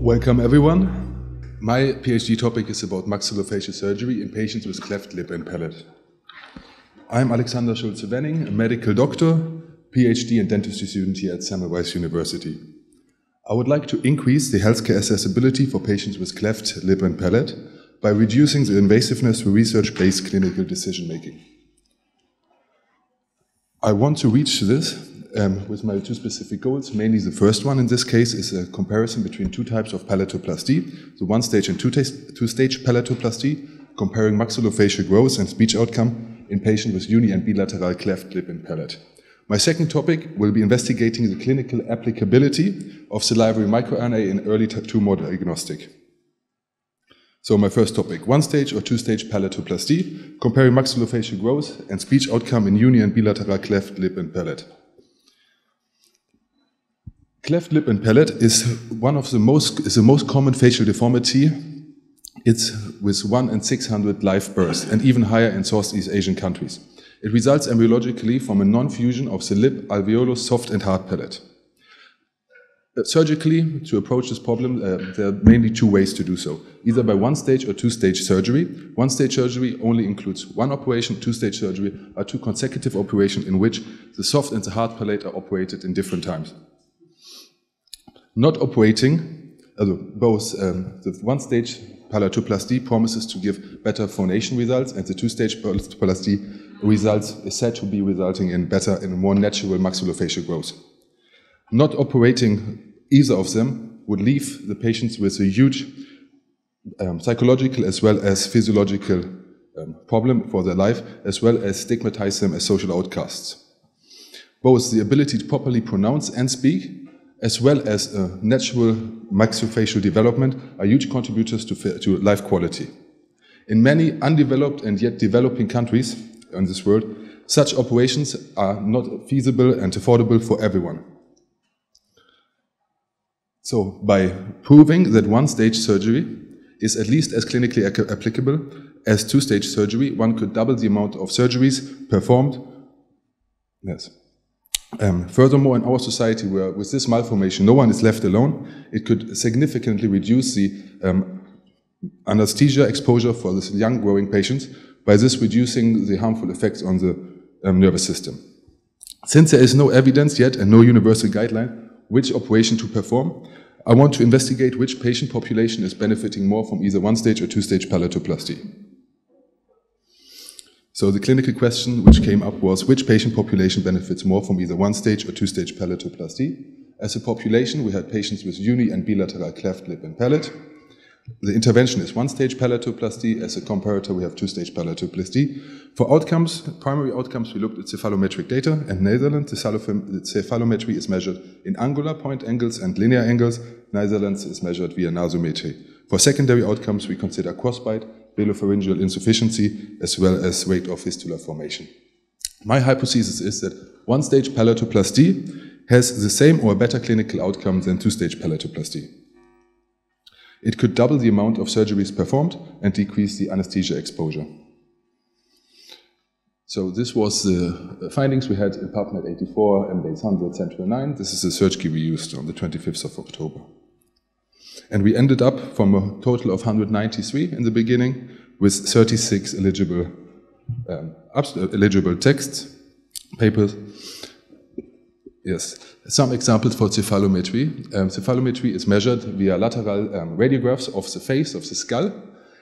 Welcome everyone. My PhD topic is about maxillofacial surgery in patients with cleft lip and palate. I'm Alexander Schulze-Wenning, a medical doctor, PhD and dentistry student here at Semmelweis University. I would like to increase the healthcare accessibility for patients with cleft lip and palate by reducing the invasiveness through research-based clinical decision-making. I want to reach this with my two specific goals. Mainly the first one in this case is a comparison between two types of palatoplasty, the one-stage and two-stage palatoplasty, comparing maxillofacial growth and speech outcome in patients with uni- and bilateral cleft lip and palate. My second topic will be investigating the clinical applicability of salivary microRNA in early tumor diagnostic. So my first topic, one-stage or two-stage palatoplasty, comparing maxillofacial growth and speech outcome in uni- and bilateral cleft lip and palate. Cleft lip and palate is the most common facial deformity. It's with 1 in 600 live births and even higher in Southeast Asian countries. It results embryologically from a non-fusion of the lip, alveolus, soft and hard palate. Surgically, to approach this problem, there are mainly two ways to do so, either by one-stage or two-stage surgery. One-stage surgery only includes one operation. Two-stage surgery are two consecutive operations in which the soft and the hard palate are operated in different times. Not operating, both the one-stage palatoplasty promises to give better phonation results, and the two-stage palatoplasty results is said to be resulting in more natural maxillofacial growth. Not operating either of them would leave the patients with a huge psychological as well as physiological problem for their life, as well as stigmatize them as social outcasts. Both the ability to properly pronounce and speak, as well as natural maxillofacial development, are huge contributors to life quality. In many undeveloped and yet developing countries in this world, such operations are not feasible and affordable for everyone. So, by proving that one-stage surgery is at least as clinically applicable as two-stage surgery, one could double the amount of surgeries performed. Yes. Furthermore, in our society, where with this malformation no one is left alone, it could significantly reduce the anesthesia exposure for this young growing patients, by this reducing the harmful effects on the nervous system. Since there is no evidence yet and no universal guideline which operation to perform, I want to investigate which patient population is benefiting more from either one-stage or two-stage palatoplasty. So the clinical question which came up was, which patient population benefits more from either one-stage or two-stage palatoplasty? As a population, we had patients with uni- and bilateral cleft lip and palate. The intervention is one-stage palatoplasty. As a comparator, we have two-stage palatoplasty. For outcomes, primary outcomes, we looked at cephalometric data. In Netherlands, the cephalometry is measured in angular point angles and linear angles. Netherlands is measured via nasometry. For secondary outcomes, we consider crossbite, velopharyngeal insufficiency, as well as rate of fistula formation. My hypothesis is that one-stage palatoplasty has the same or better clinical outcome than two-stage palatoplasty. It could double the amount of surgeries performed and decrease the anesthesia exposure. So this was the findings we had in PubMed 84, Embase 100, Central 9. This is the search key we used on the 25th of October. And we ended up from a total of 193 in the beginning with 36 eligible texts, papers. Yes, some examples for cephalometry. Cephalometry is measured via lateral radiographs of the face, of the skull,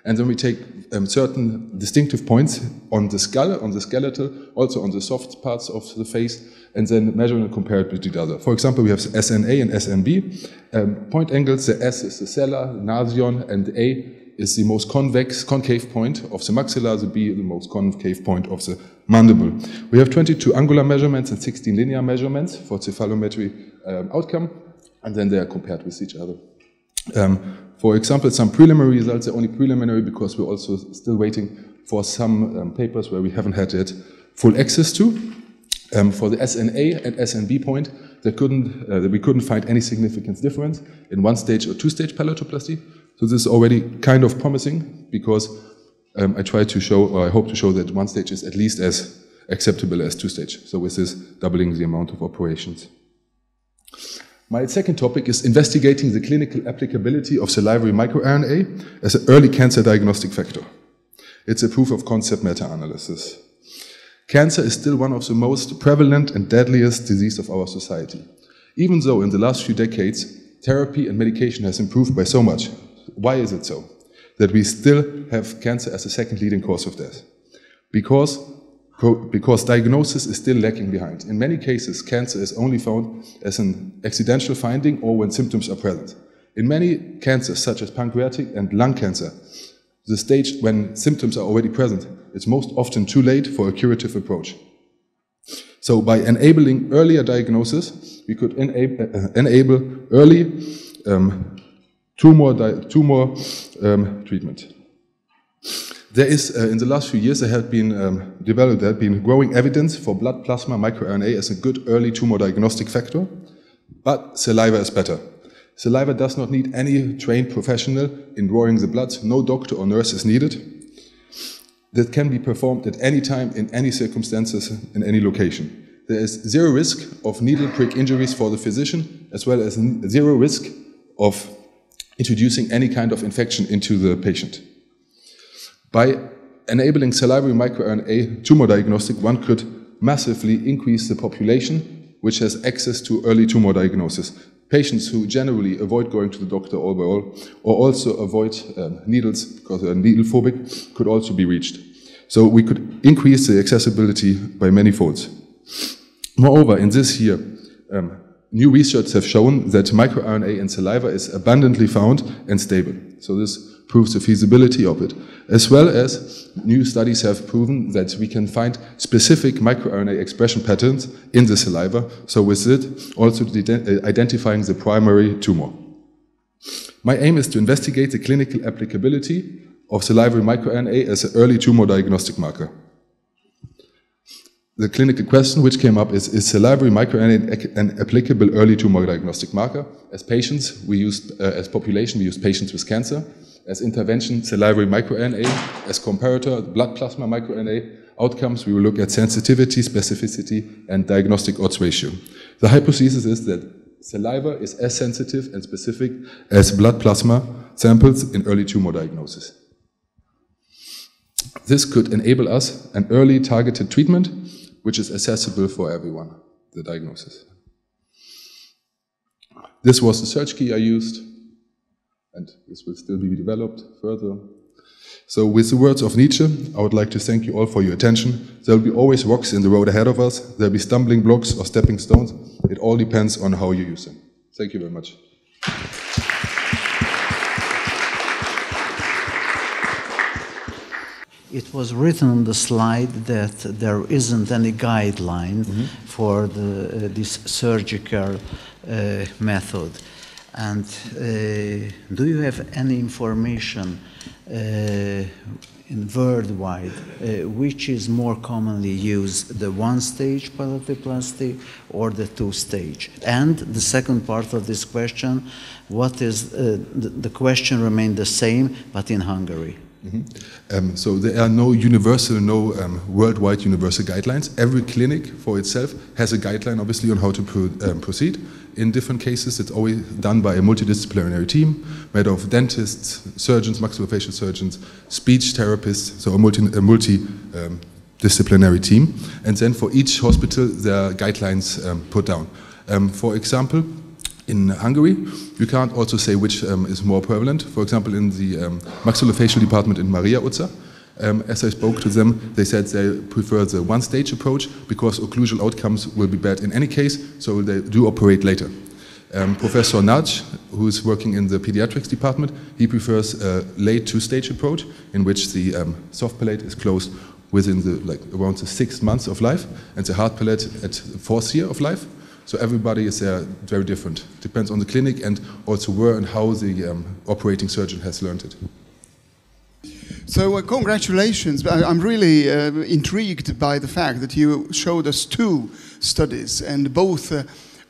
and then we take certain distinctive points on the skull, on the skeletal, also on the soft parts of the face, and then measure and compare it with each other. For example, we have SNA and SNB. Point angles, the S is the sella, nasion, and the A is the most concave point of the maxilla, the B the most concave point of the mandible. We have 22 angular measurements and 16 linear measurements for cephalometry outcome, and then they are compared with each other. For example, some preliminary results are only preliminary because we're also still waiting for some papers where we haven't had yet full access to. For the SNA and SNB point, we couldn't find any significant difference in one-stage or two-stage palatoplasty. So this is already kind of promising because I try to show, or I hope to show, that one-stage is at least as acceptable as two-stage. So with this, doubling the amount of operations. My second topic is investigating the clinical applicability of salivary microRNA as an early cancer diagnostic factor. It's a proof of concept meta-analysis. Cancer is still one of the most prevalent and deadliest diseases of our society. Even though in the last few decades, therapy and medication has improved by so much. Why is it so? That we still have cancer as a second leading cause of death. Because diagnosis is still lagging behind. In many cases, cancer is only found as an accidental finding or when symptoms are present. In many cancers, such as pancreatic and lung cancer, the stage when symptoms are already present, it's most often too late for a curative approach. So by enabling earlier diagnosis, we could enable early tumor treatment. There is, in the last few years, there have been growing evidence for blood plasma microRNA as a good early tumor diagnostic factor, but saliva is better. Saliva does not need any trained professional in drawing the blood. No doctor or nurse is needed. That can be performed at any time, in any circumstances, in any location. There is zero risk of needle prick injuries for the physician, as well as zero risk of introducing any kind of infection into the patient. By enabling salivary microRNA tumor diagnostic, one could massively increase the population which has access to early tumor diagnosis. Patients who generally avoid going to the doctor overall, or also avoid needles because they're needle phobic, could also be reached. So we could increase the accessibility by many folds. Moreover, in this year, new research have shown that microRNA in saliva is abundantly found and stable. So this proves the feasibility of it. As well as new studies have proven that we can find specific microRNA expression patterns in the saliva, so with it also identifying the primary tumor. My aim is to investigate the clinical applicability of salivary microRNA as an early tumor diagnostic marker. The clinical question which came up is salivary microRNA an applicable early tumor diagnostic marker? As patients, we used, as population, we use patients with cancer. As intervention, salivary microRNA. As comparator, blood plasma microRNA. Outcomes, we will look at sensitivity, specificity, and diagnostic odds ratio. The hypothesis is that saliva is as sensitive and specific as blood plasma samples in early tumor diagnosis. This could enable us an early targeted treatment which is accessible for everyone, the diagnosis. This was the search key I used, and this will still be developed further. So with the words of Nietzsche, I would like to thank you all for your attention. There will be always rocks in the road ahead of us. There will be stumbling blocks or stepping stones. It all depends on how you use them. Thank you very much. It was written on the slide that there isn't any guideline for this surgical method. And do you have any information in worldwide which is more commonly used, the one-stage palatoplasty or the two-stage? And the second part of this question, what is the question remained the same, but in Hungary? So there are no worldwide universal guidelines. Every clinic for itself has a guideline, obviously, on how to proceed. In different cases, it's always done by a multidisciplinary team made of dentists, surgeons, maxillofacial surgeons, speech therapists, so a multidisciplinary team. And then for each hospital, there are guidelines put down. For example, in Hungary, you can't also say which is more prevalent. For example, in the maxillofacial department in Maria Utza, as I spoke to them, they said they prefer the one-stage approach because occlusal outcomes will be bad in any case, so they do operate later. Professor Nagy, who is working in the pediatrics department, he prefers a late two-stage approach in which the soft palate is closed within around the 6 months of life and the hard palate at the 4th year of life. So everybody is very different. Depends on the clinic and also where and how the operating surgeon has learned it. So congratulations. I'm really intrigued by the fact that you showed us 2 studies, and both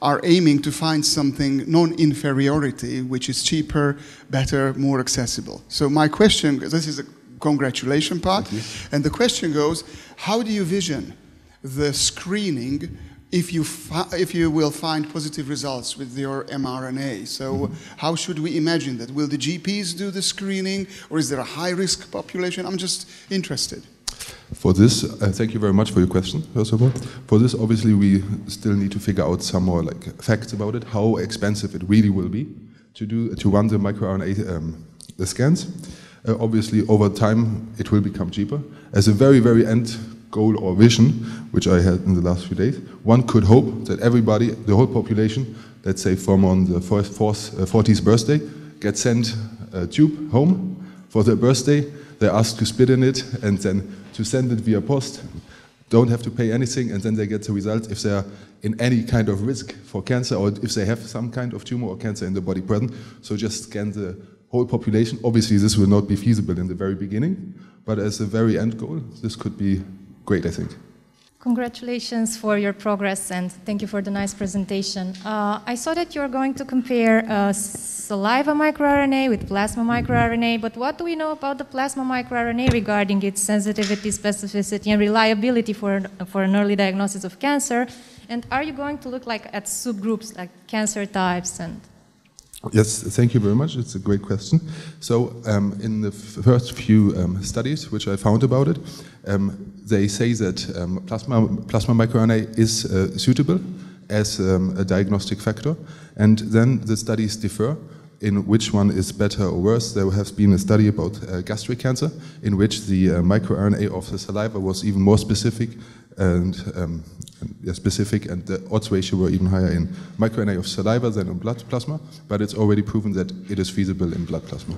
are aiming to find something non-inferiority, which is cheaper, better, more accessible. So my question, this is a congratulation part, and the question goes, how do you vision the screening if you will find positive results with your mRNA. So how should we imagine that? Will the GPs do the screening, or is there a high-risk population? I'm just interested. For this, thank you very much for your question, first of all. For this, obviously, we still need to figure out some more facts about it, how expensive it really will be to run the microRNA scans. Obviously, over time, it will become cheaper. As a very, very end goal or vision, which I had in the last few days, one could hope that everybody, the whole population, let's say from on the 40th birthday, gets sent a tube home for their birthday. They're asked to spit in it and then to send it via post. Don't have to pay anything, and then they get the result if they're in any kind of risk for cancer, or if they have some kind of tumor or cancer in the body present. So just scan the whole population. Obviously, this will not be feasible in the very beginning, but as a very end goal, this could be great, I think. Congratulations for your progress, and thank you for the nice presentation. I saw that you're going to compare saliva microRNA with plasma microRNA, but what do we know about the plasma microRNA regarding its sensitivity, specificity, and reliability for an early diagnosis of cancer? And are you going to look at subgroups, like cancer types and... Yes, thank you very much. It's a great question. So in the first few studies which I found about it, they say that plasma microRNA is suitable as a diagnostic factor, and then the studies differ in which one is better or worse. There has been a study about gastric cancer in which the microRNA of the saliva was even more specific, and the odds ratio were even higher in microRNA of saliva than in blood plasma, but it's already proven that it is feasible in blood plasma.